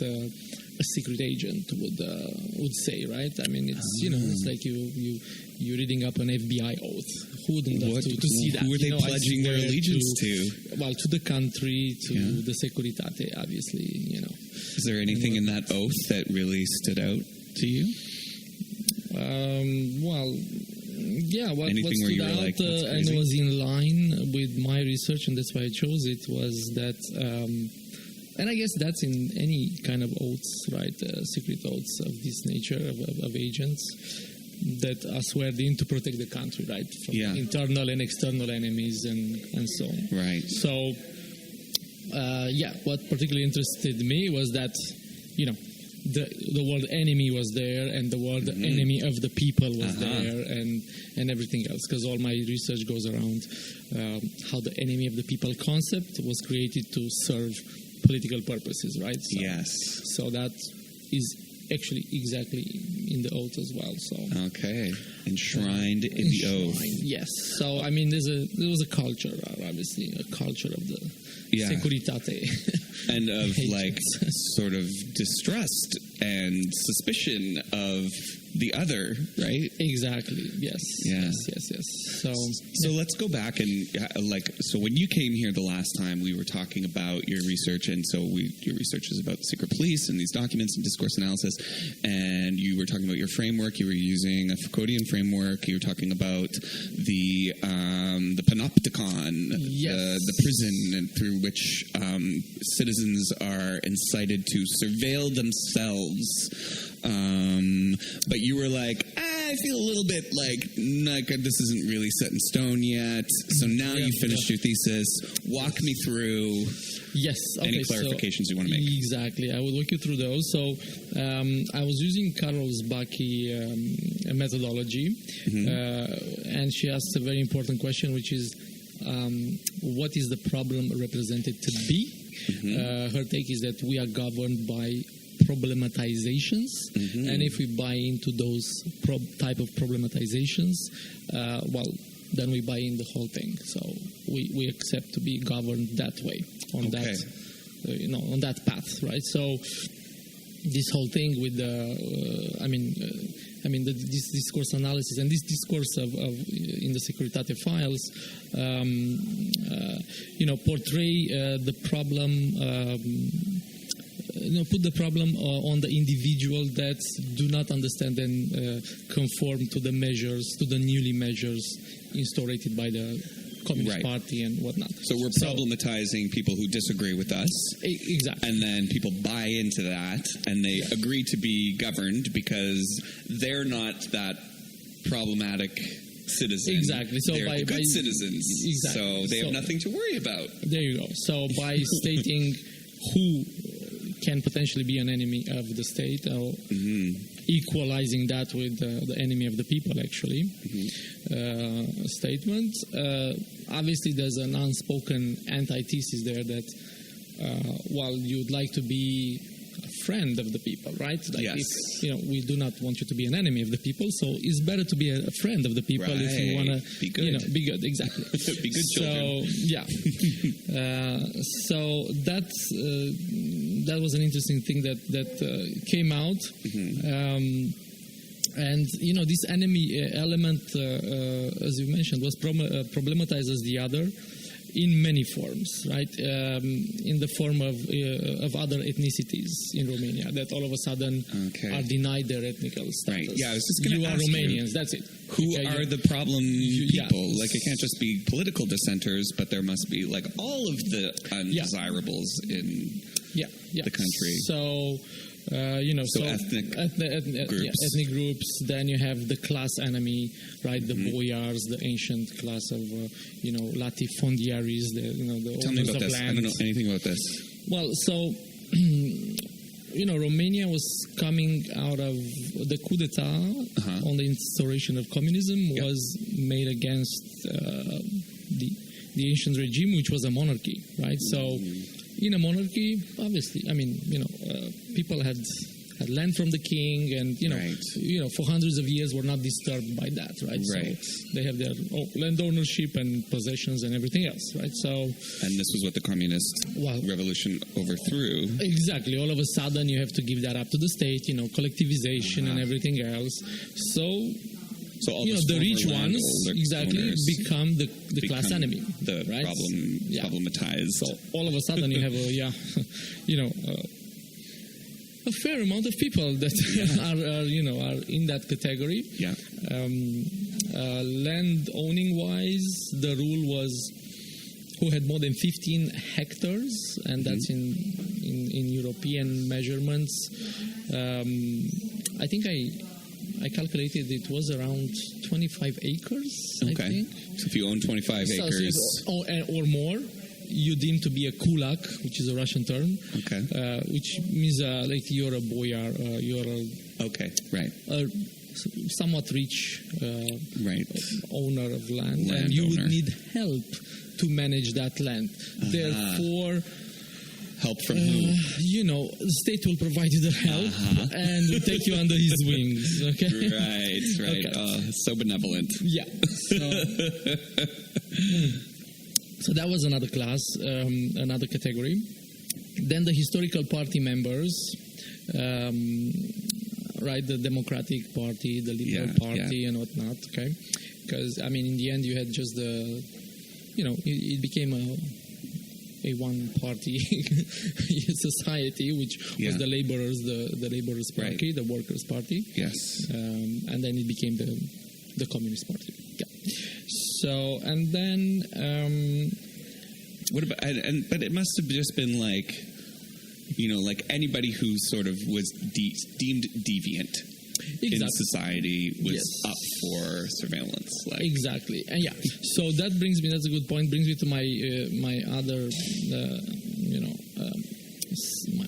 a secret agent would say, right? I mean, it's it's like you're reading up an FBI oath. Who wouldn't love to see that? Who are they pledging their allegiance to? Well, to the country, to the Securitate, obviously. Is there anything in that oath that really stood out to you? What stood out and was in line with my research, and that's why I chose it, was that, and I guess that's in any kind of oaths, right? Secret oaths of this nature, of agents that are sworn in to protect the country, right? From internal and external enemies and so on. Right. So, what particularly interested me was that, the word enemy was there, and the word enemy of the people was there, and everything else, because all my research goes around how the enemy of the people concept was created to serve political purposes, right? So, yes. So that is actually exactly in the oath as well. So okay, enshrined in the oath. Yes. So I mean, there was a culture, obviously, a culture of the Securitate, and of like sort of distrust and suspicion of the other, right? Exactly. Yes. Yeah. Yes. So let's go back and so when you came here the last time, we were talking about your research, and so your research is about the secret police and these documents and discourse analysis, and you were talking about your framework. You were using a Foucauldian framework. You were talking about the panopticon, the prison, and through which citizens are incited to surveil themselves. But you were like, I feel a little bit like this isn't really set in stone yet. So now you finished your thesis. Walk me through any clarifications you want to make. Exactly. I will walk you through those. So I was using Carol's Baki methodology, and she asked a very important question, which is, what is the problem represented to be? Her take is that we are governed by problematizations, and if we buy into those type of problematizations, then we buy in the whole thing. So we accept to be governed that way on that, on that path, right? So this whole thing with this discourse analysis and this discourse of in the Securitate files, portray the problem. Put the problem on the individual that do not understand and conform to the measures, to the newly measures instaurated by the Communist Party and whatnot. So we're problematizing people who disagree with us. Exactly. And then people buy into that, and they agree to be governed because they're not that problematic citizen. Exactly. So they're good citizens. Exactly. So they have nothing to worry about. There you go. So by stating who can potentially be an enemy of the state, or equalizing that with the enemy of the people, actually, statement. Obviously, there's an unspoken antithesis there that, while you'd like to be a friend of the people, right? Like yes. If, we do not want you to be an enemy of the people, so it's better to be a friend of the people if you want to be good. Be good, exactly. Be good children. So that was an interesting thing that came out. And this enemy element, as you mentioned, was problematized as the other in many forms, right? In the form of other ethnicities in Romania that all of a sudden are denied their ethnic status. Right. Yeah, I was just going to ask Romanians. That's it. Who are the problem people? Like, it can't just be political dissenters, but there must be like all of the undesirables in the country. So. Ethnic groups. Ethnic groups. Then you have the class enemy, right? The boyars, the ancient class of, latifondiaries, the Tell me owners about of this. land. I don't know anything about this. Well, so, Romania was coming out of the coup d'etat on the instauration of communism was made against the ancient regime, which was a monarchy, right? So. In a monarchy, obviously, people had land from the king, and for hundreds of years were not disturbed by that, right? Right. So they have their land ownership and possessions and everything else, right? So, and this was what the communist revolution overthrew. Exactly. All of a sudden, you have to give that up to the state, collectivization and everything else. So all the rich ones become the class enemy, the right? Problematized. So all of a sudden you have a fair amount of people that are in that category. Yeah. Land owning wise, the rule was who had more than 15 hectares, and that's in European measurements. I think I calculated it was around 25 acres, I think. So if you own 25 acres... or more, you deem to be a kulak, which is a Russian term. Which means like you're a boyar, you're a somewhat rich owner of land. And you would need help to manage that land. Therefore... Help from who? The state will provide you the help and will take you under his wings. Okay. Right. Okay. So benevolent. Yeah. So that was another class, another category. Then the historical party members, right? The Democratic Party, the Liberal Party, and whatnot. Okay. Because in the end, you had just it became a one-party society, which was the laborers, the laborers' party, the workers' party. Yes. And then it became the Communist Party. Yeah. So, and then what about? But it must have just been like anybody who sort of was deemed deviant. In society was up for surveillance. Exactly. And so that brings me, that's a good point, brings me to my other,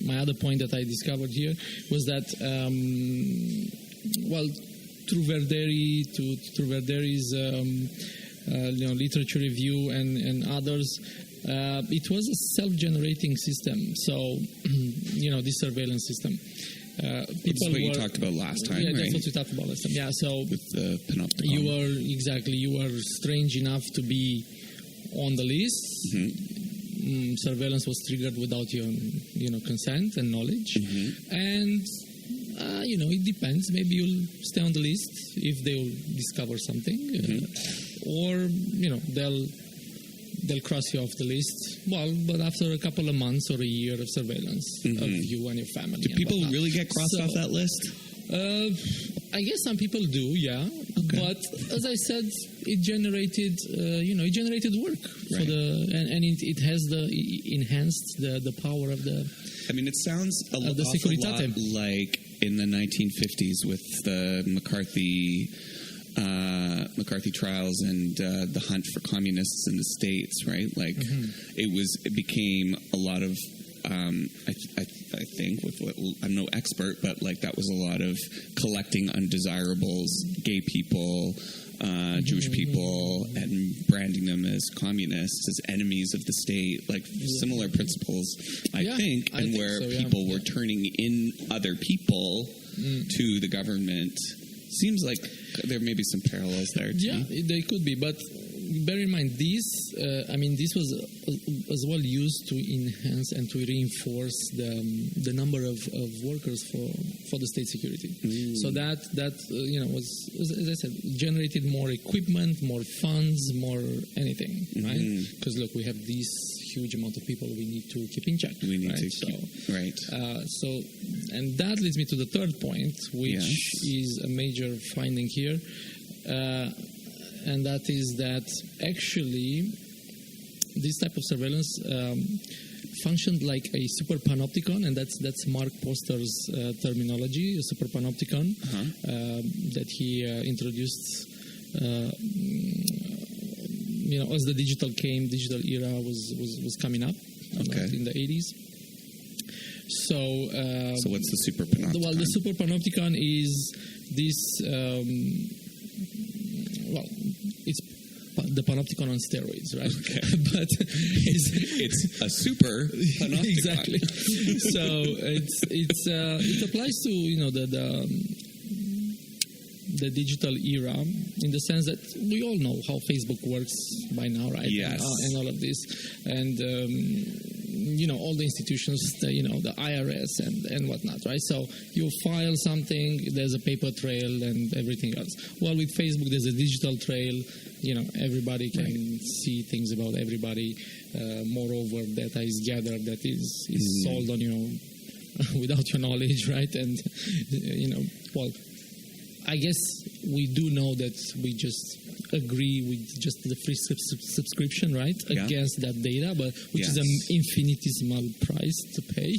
my other point that I discovered here was that, through Verderi's, literature review and others, it was a self-generating system. So, this surveillance system. People what you talked about last time, right? That's what we talked about last time. Yeah, so with the panopticon. You were strange enough to be on the list. Mm-hmm. Surveillance was triggered without your, consent and knowledge. Mm-hmm. And it depends. Maybe you'll stay on the list if they'll discover something, or they'll cross you off the list. Well, but after a couple of months or a year of surveillance of you and your family. Do people really get crossed off that list? I guess some people do, yeah. Okay. But as I said, it generated, work for it has enhanced the power of the. It sounds a lot like in the 1950s with the McCarthy trials and the hunt for communists in the States, right? It became a lot of I think I'm no expert, but that was a lot of collecting undesirables, gay people, Jewish people, and branding them as communists, as enemies of the state, similar principles, I think, where people were turning in other people to the government. Seems like there may be some parallels there too. Yeah, they could be, but bear in mind this was as well used to enhance and to reinforce the number of workers for the state security. So that was, as I said, generated more equipment, more funds, more anything, right? Because look, we have this huge amount of people we need to keep in check. We need to and that leads me to the third point, which is a major finding here, and that is that actually this type of surveillance functioned like a super panopticon, and that's Mark Poster's terminology, a super panopticon that he introduced. As the digital era was coming up in the 80s. So what's the super panopticon? Well, the super panopticon is this. It's the panopticon on steroids, right? Okay. But it's a super panopticon. Exactly. So it applies to the digital era, in the sense that we all know how Facebook works by now, right? Yes. And all of this. And, all the institutions, the IRS and whatnot, right? So you file something, there's a paper trail and everything else. Well, with Facebook, there's a digital trail. Everybody can see things about everybody. Moreover, data is gathered that is sold on without your knowledge, right? And, I guess we do know that we just agree with just the free subscription, right, against that data, but which is an infinitesimal price to pay.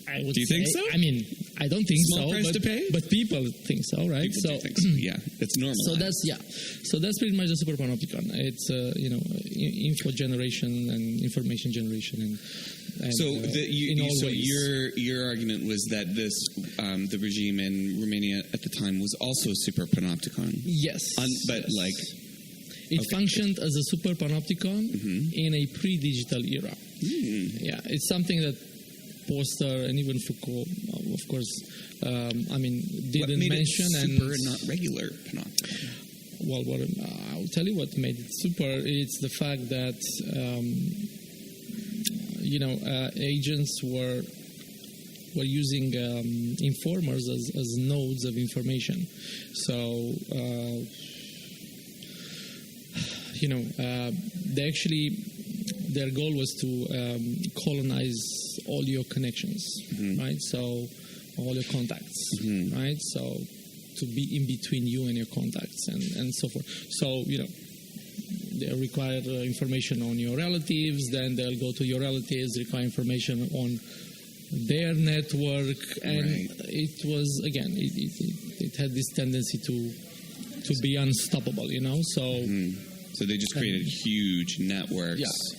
I would do you think so? I don't think Small price to pay? But people think so, right? People do think so. Yeah, it's normal. So that's pretty much the super panopticon. It's info generation and information generation and your argument was that this the regime in Romania at the time was also super panopticon. Yes, it functioned as a super panopticon in a pre-digital era. Yeah, it's something that Poster and even Foucault, of course, didn't mention. Super and not regular panopticon? Well, I'll tell you what made it super. It's the fact that agents were using informers as nodes of information. So they actually, their goal was to colonize all your connections, right? So all your contacts, right? So to be in between you and your contacts and so forth. So, they require information on your relatives, then they'll go to your relatives, require information on their network, and it was, again, it had this tendency to be unstoppable, So So they just created huge networks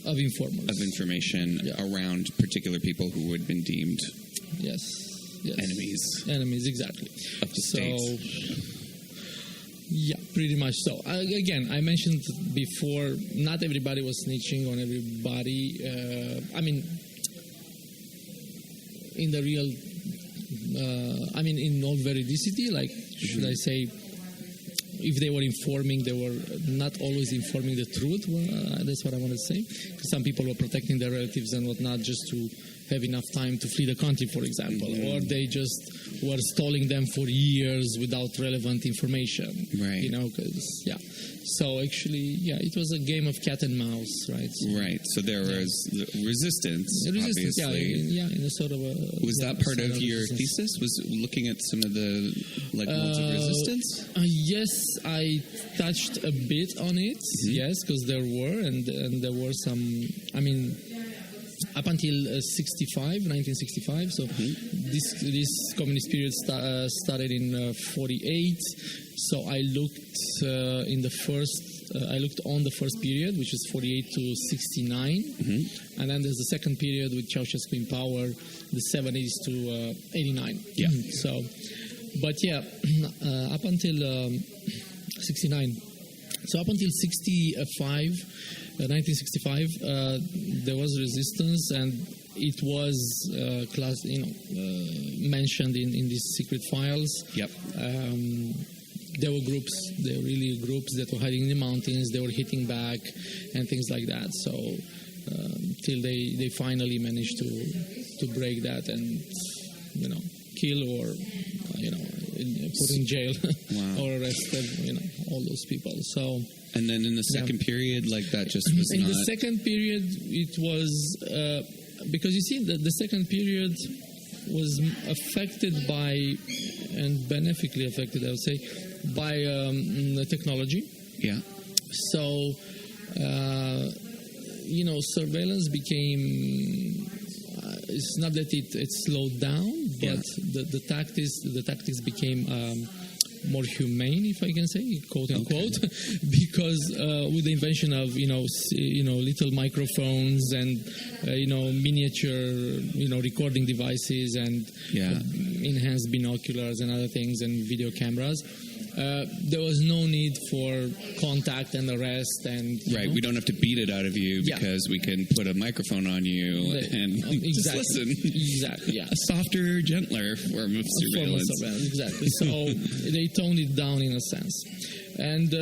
of informers. Of information around particular people who had been deemed enemies, exactly. Of the state. Yeah, pretty much so. Again, I mentioned before, not everybody was snitching on everybody. In the real, in all veridicity, should I say, if they were informing, they were not always informing the truth. That's what I want to say. Because some people were protecting their relatives and whatnot just to have enough time to flee the country, for example. Or they just were stalling them for years without relevant information. Right. So actually, it was a game of cat and mouse, right? So there was resistance, obviously. In a sort of a... Was that part of your thesis? Was looking at some of the modes of resistance? Yes, I touched a bit on it. Yes, because there were, and there were some. Up until 1965. So this communist period started in 48. So I looked I looked on the first period, which is 48 to 69, and then there's the second period with Ceausescu in power, the 70s to 89. Yeah. So, but up until 69. So up until 1965, there was resistance, and it was mentioned in these secret files. Yep. There were really groups that were hiding in the mountains. They were hitting back and things like that. So till they finally managed to break that and kill or put in jail or arrested all those people. So. And then in the second period, that just was in the second period, it was because you see the second period was affected by, and beneficially affected, I would say, by technology. Yeah. So surveillance became. It's not that it slowed down, but the tactics became. More humane, if I can say, quote unquote, because with the invention of little microphones and miniature recording devices and enhanced binoculars and other things and video cameras, there was no need for contact and arrest and we don't have to beat it out of you because we can put a microphone on you and just listen. Exactly. Yeah. A softer, gentler form of surveillance. Exactly. So they toned it down in a sense, and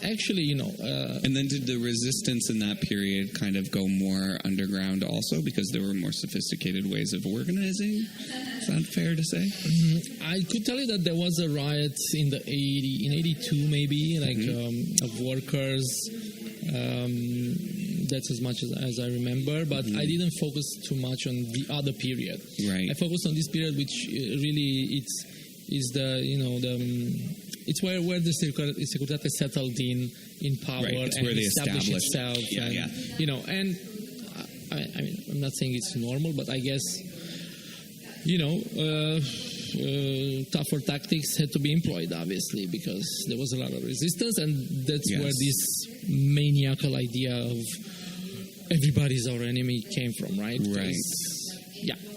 actually, and then did the resistance in that period kind of go more underground also because there were more sophisticated ways of organizing? Is that fair to say? I could tell you that there was a riot in 82 maybe, of workers. That's as much as I remember, but I didn't focus too much on the other period. Right. I focused on this period, which really is it's where the Securitate settled in power and where they established itself. And I'm not saying it's normal, but I guess tougher tactics had to be employed, obviously, because there was a lot of resistance, and that's where this maniacal idea of everybody's our enemy came from, right? Right.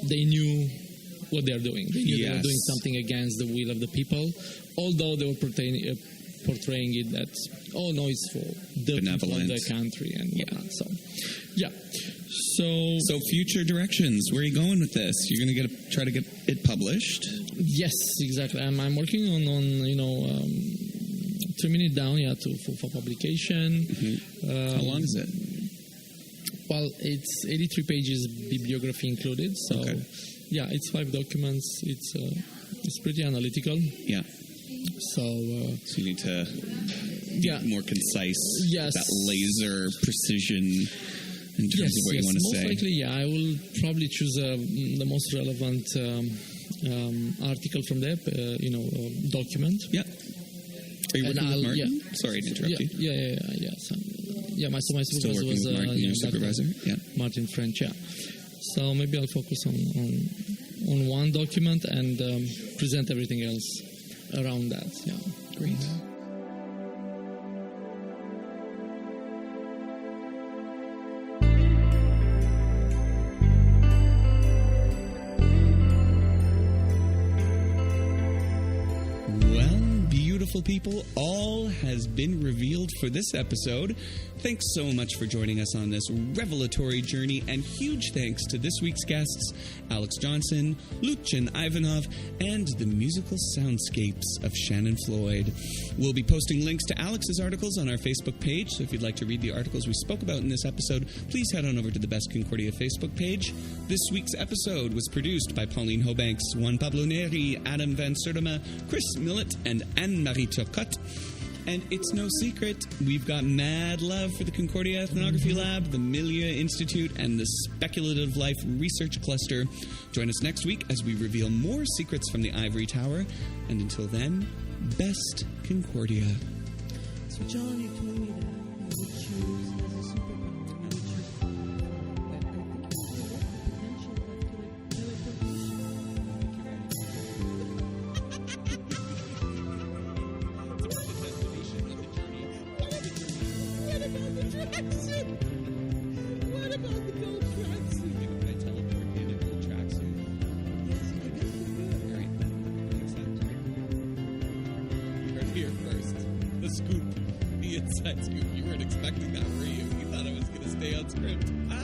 They knew what they're doing. They knew they were doing something against the will of the people, although they were portraying it that, it's for the people of the country and whatnot. So, So future directions. Where are you going with this? You're going to try to get it published? Yes, exactly. I'm working on trimming it down, for publication. How long is it? Well, it's 83 pages, bibliography included. So, it's 5 documents. It's pretty analytical. Yeah. So you need to be more concise. Yes. That laser precision in terms of what you want to say. Most likely, I will probably choose the most relevant article from the document. Yeah. Are you working with Martin? Sorry to interrupt you. Yeah. My supervisor was Martin, your supervisor. Yeah. Martin French. Yeah. So maybe I'll focus on one document and present everything else around that. Yeah. Great. People, all has been revealed for this episode. Thanks so much for joining us on this revelatory journey, and huge thanks to this week's guests, Alix Johnson, Lucian Ivanov, and the musical soundscapes of Shannon Floyd. We'll be posting links to Alix's articles on our Facebook page, so if you'd like to read the articles we spoke about in this episode, please head on over to the Best Concordia Facebook page. This week's episode was produced by Pauline Hoebanx, Juan Pablo Neri, Adam van Sertima, Kris, Millett, and Anne-Marie Turcotte. And it's no secret, we've got mad love for the Concordia Ethnography Lab, the Milia Institute, and the Speculative Life Research Cluster. Join us next week as we reveal more secrets from the Ivory Tower. And until then, best Concordia. So, John, you told me that you would choose as a superpower. You would choose but I think you have the potential of teleportation. What about the gold tracksuit? Can I teleport in a gold tracksuit? Yes, I guess you could. All right, then. Thanks, you heard it here first. The scoop. The inside scoop. You weren't expecting that, were you? You thought I was going to stay on script. Ah!